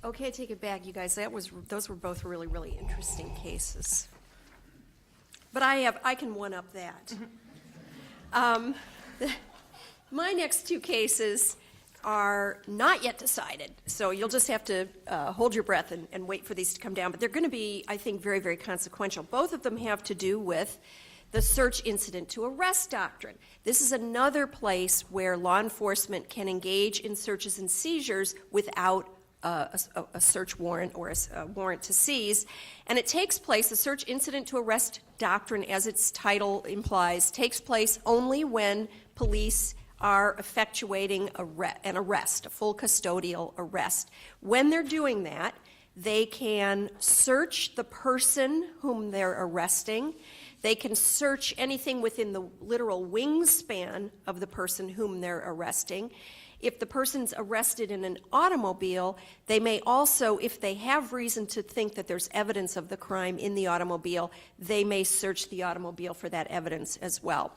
Okay, I take it back, you guys. Those were both really, really interesting cases. But I can one-up that. My next two cases are not yet decided, so you'll just have to hold your breath and wait for these to come down. But they're going to be, I think, very, very consequential. Both of them have to do with the search incident to arrest doctrine. This is another place where law enforcement can engage in searches and seizures without a search warrant or a warrant to seize. And it takes place, the search incident to arrest doctrine, as its title implies, takes place only when police are effectuating an arrest, a full custodial arrest. When they're doing that, they can search the person whom they're arresting. They can search anything within the literal wingspan of the person whom they're arresting. If the person's arrested in an automobile, they may also, if they have reason to think that there's evidence of the crime in the automobile, they may search the automobile for that evidence as well.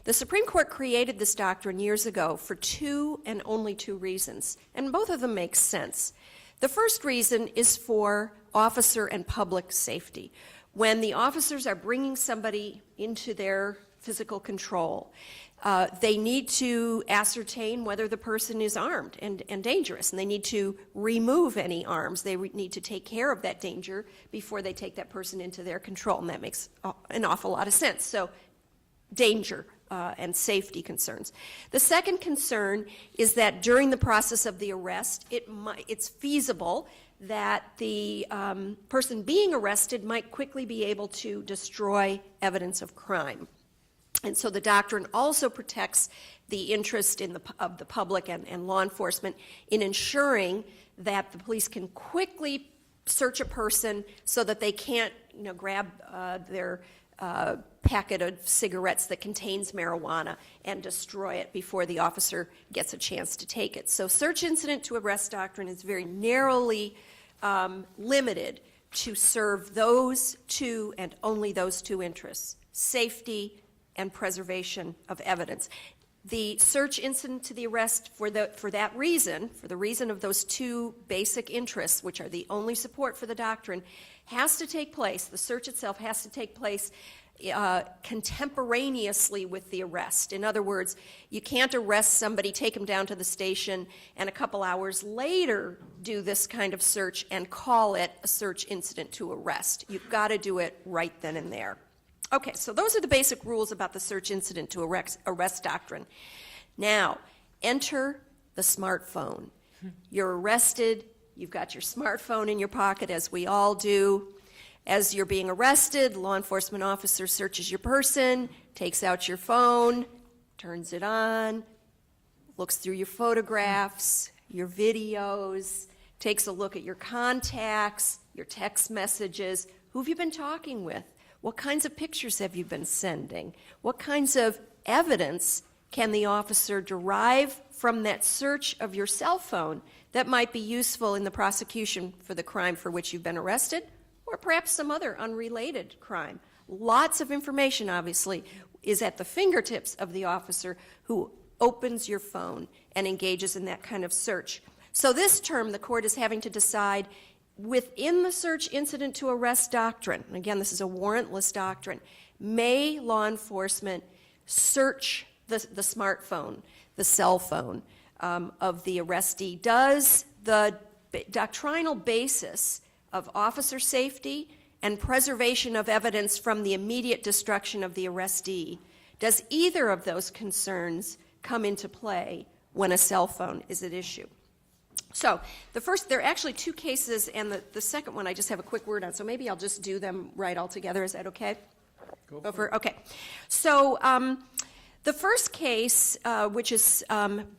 The Supreme Court created this doctrine years ago for two and only two reasons, and both of them make sense. The first reason is for officer and public safety. When the officers are bringing somebody into their physical control, they need to ascertain whether the person is armed and dangerous, and they need to remove any arms. They need to take care of that danger before they take that person into their control, and that makes an awful lot of sense. So, danger and safety concerns. The second concern is that during the process of the arrest, it's feasible that the person being arrested might quickly be able to destroy evidence of crime. And so the doctrine also protects the interest of the public and law enforcement in ensuring that the police can quickly search a person so that they can't, grab their packet of cigarettes that contains marijuana and destroy it before the officer gets a chance to take it. So search incident to arrest doctrine is very narrowly limited to serve those two and only those two interests: safety and preservation of evidence. The search incident to the arrest for the reason of those two basic interests, which are the only support for the doctrine, has to take place, the search itself has to take place contemporaneously with the arrest. In other words, you can't arrest somebody, take them down to the station, and a couple hours later do this kind of search and call it a search incident to arrest. You've got to do it right then and there. Okay, so those are the basic rules about the search incident to arrest doctrine. Now, enter the smartphone. You're arrested, you've got your smartphone in your pocket, as we all do. As you're being arrested, law enforcement officer searches your person, takes out your phone, turns it on, looks through your photographs, your videos, takes a look at your contacts, your text messages. Who have you been talking with? What kinds of pictures have you been sending? What kinds of evidence can the officer derive from that search of your cell phone that might be useful in the prosecution for the crime for which you've been arrested, or perhaps some other unrelated crime? Lots of information, obviously, is at the fingertips of the officer who opens your phone and engages in that kind of search. So this term, the court is having to decide, within the search incident to arrest doctrine, and again, this is a warrantless doctrine, may law enforcement search the smartphone, the cell phone of the arrestee? Does the doctrinal basis of officer safety and preservation of evidence from the immediate destruction of the arrestee, does either of those concerns come into play when a cell phone is at issue? So there are actually two cases, and the second one I just have a quick word on, so maybe I'll just do them right all together. Is that okay? Go for it. Okay. So the first case, which is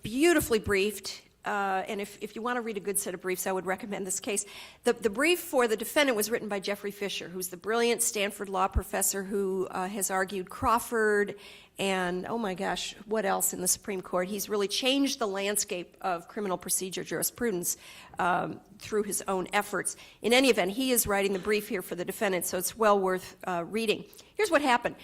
beautifully briefed, and if you want to read a good set of briefs, I would recommend this case. The brief for the defendant was written by Jeffrey Fisher, who's the brilliant Stanford law professor who has argued Crawford and, oh my gosh, what else in the Supreme Court? He's really changed the landscape of criminal procedure jurisprudence through his own efforts. In any event, he is writing the brief here for the defendant, so it's well worth reading. Here's what happened.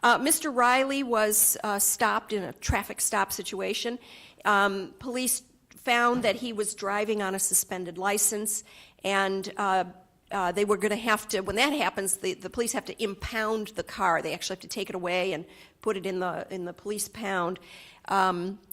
Mr. Riley was stopped in a traffic stop situation. Police found that he was driving on a suspended license, and they were going to have to, when that happens, the police have to impound the car. They actually have to take it away and put it in the police pound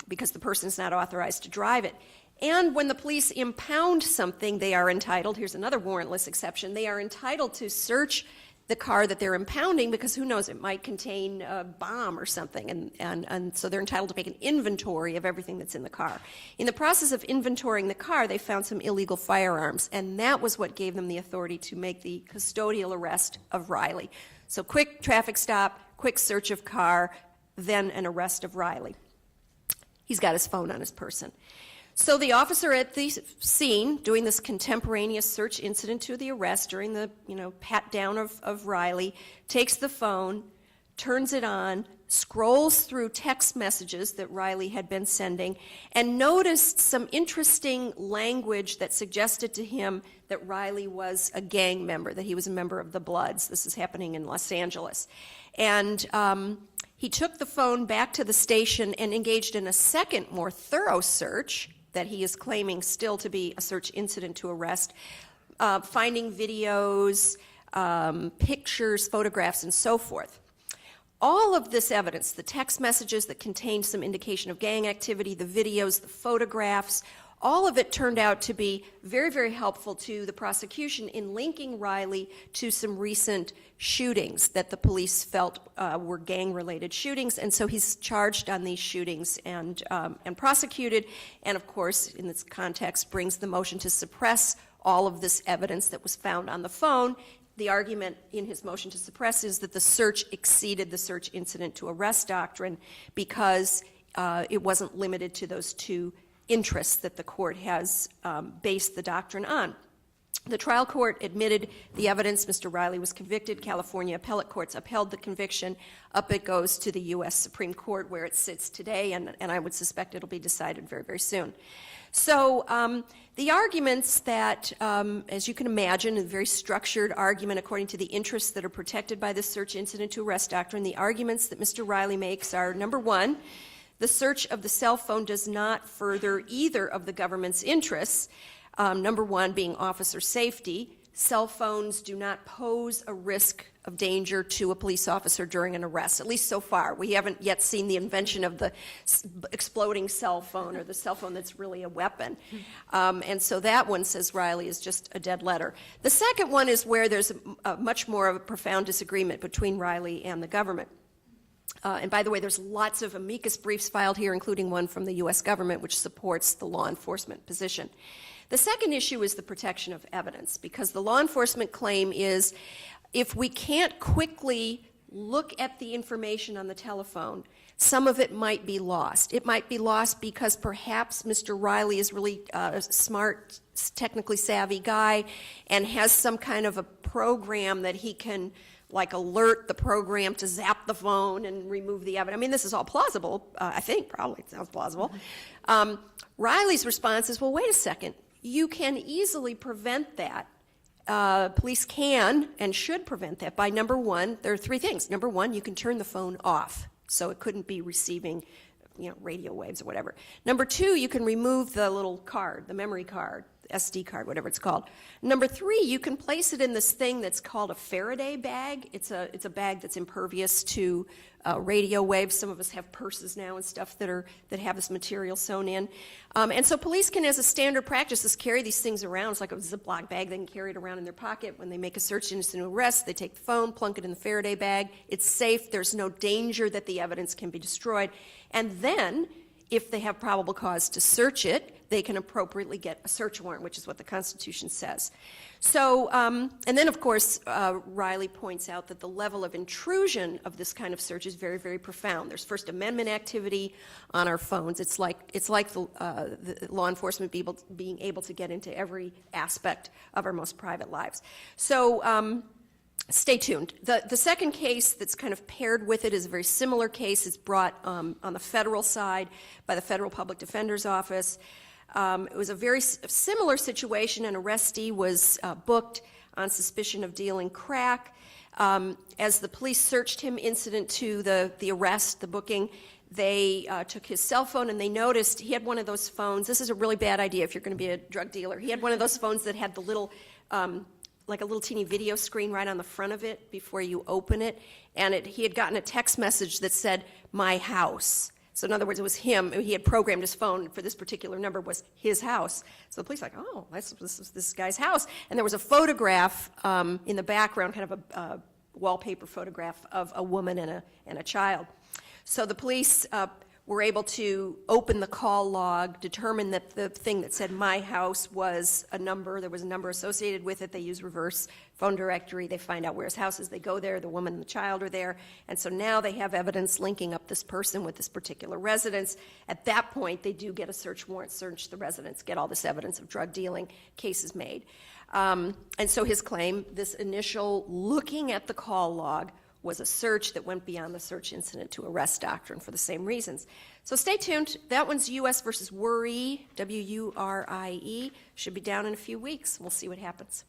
because the person's not authorized to drive it. And when the police impound something, they are entitled, here's another warrantless exception, they are entitled to search the car that they're impounding because who knows, it might contain a bomb or something, and so they're entitled to make an inventory of everything that's in the car. In the process of inventorying the car, they found some illegal firearms, and that was what gave them the authority to make the custodial arrest of Riley. So quick traffic stop, quick search of car, then an arrest of Riley. He's got his phone on his person. So the officer at the scene, doing this contemporaneous search incident to the arrest during the, pat down of Riley, takes the phone, turns it on, scrolls through text messages that Riley had been sending, and noticed some interesting language that suggested to him that Riley was a gang member, that he was a member of the Bloods. This is happening in Los Angeles. And he took the phone back to the station and engaged in a second, more thorough search that he is claiming still to be a search incident to arrest, finding videos, pictures, photographs, and so forth. All of this evidence, the text messages that contained some indication of gang activity, the videos, the photographs, all of it turned out to be very, very helpful to the prosecution in linking Riley to some recent shootings that the police felt were gang-related shootings, and so he's charged on these shootings and prosecuted, and of course, in this context, brings the motion to suppress all of this evidence that was found on the phone. The argument in his motion to suppress is that the search exceeded the search incident to arrest doctrine because it wasn't limited to those two interests that the court has based the doctrine on. The trial court admitted the evidence. Mr. Riley was convicted. California appellate courts upheld the conviction. Up it goes to the U.S. Supreme Court where it sits today, and I would suspect it'll be decided very, very soon. So the arguments that, as you can imagine, a very structured argument according to the interests that are protected by the search incident to arrest doctrine, the arguments that Mr. Riley makes are, number one, the search of the cell phone does not further either of the government's interests, number one being officer safety. Cell phones do not pose a risk of danger to a police officer during an arrest, at least so far. We haven't yet seen the invention of the exploding cell phone or the cell phone that's really a weapon. And so that one, says Riley, is just a dead letter. The second one is where there's a much more of a profound disagreement between Riley and the government. And by the way, there's lots of amicus briefs filed here, including one from the U.S. government, which supports the law enforcement position. The second issue is the protection of evidence, because the law enforcement claim is if we can't quickly look at the information on the telephone, some of it might be lost. It might be lost because perhaps Mr. Riley is really a smart, technically savvy guy and has some kind of a program that he can alert the program to zap the phone and remove the evidence. I mean, this is all plausible, I think, probably it sounds plausible. Riley's response is, well, wait a second, you can easily prevent that. Police can and should prevent that by, number one, there are three things. Number one, you can turn the phone off, so it couldn't be receiving radio waves or whatever. Number two, you can remove the little card, the memory card, SD card, whatever it's called. Number three, you can place it in this thing that's called a Faraday bag. It's a bag that's impervious to radio waves. Some of us have purses now and stuff that have this material sewn in. And so police can, as a standard practice, just carry these things around. It's like a Ziploc bag. They can carry it around in their pocket. When they make a search incident to arrest, they take the phone, plunk it in the Faraday bag. It's safe. There's no danger that the evidence can be destroyed. And then, if they have probable cause to search it, they can appropriately get a search warrant, which is what the Constitution says. So, and then, of course, Riley points out that the level of intrusion of this kind of search is very, very profound. There's First Amendment activity on our phones. It's like the law enforcement being able to get into every aspect of our most private lives. So, stay tuned. The second case that's kind of paired with it is a very similar case. It's brought on the federal side by the Federal Public Defender's Office. It was a very similar situation. An arrestee was booked on suspicion of dealing crack. As the police searched him incident to the arrest, the booking, They took his cell phone, and they noticed he had one of those phones. This is a really bad idea if you're going to be a drug dealer. He had one of those phones that had the little, like a little teeny video screen right on the front of it before you open it. And he had gotten a text message that said, "My house." So in other words, it was him. He had programmed his phone for this particular number was his house. So the police were like, oh, this is this guy's house. And there was a photograph in the background, kind of a wallpaper photograph of a woman and a child. So the police were able to open the call log, determine that the thing that said "my house" was a number. There was a number associated with it. They use reverse phone directory. They find out where his house is. They go there. The woman and the child are there. And so now they have evidence linking up this person with this particular residence. At that point, they do get a search warrant, search the residence, get all this evidence of drug dealing, cases made. And so his claim, this initial looking at the call log, was a search that went beyond the search incident to arrest doctrine for the same reasons. So stay tuned. That one's U.S. versus Wurie, W-U-R-I-E. Should be down in a few weeks. We'll see what happens.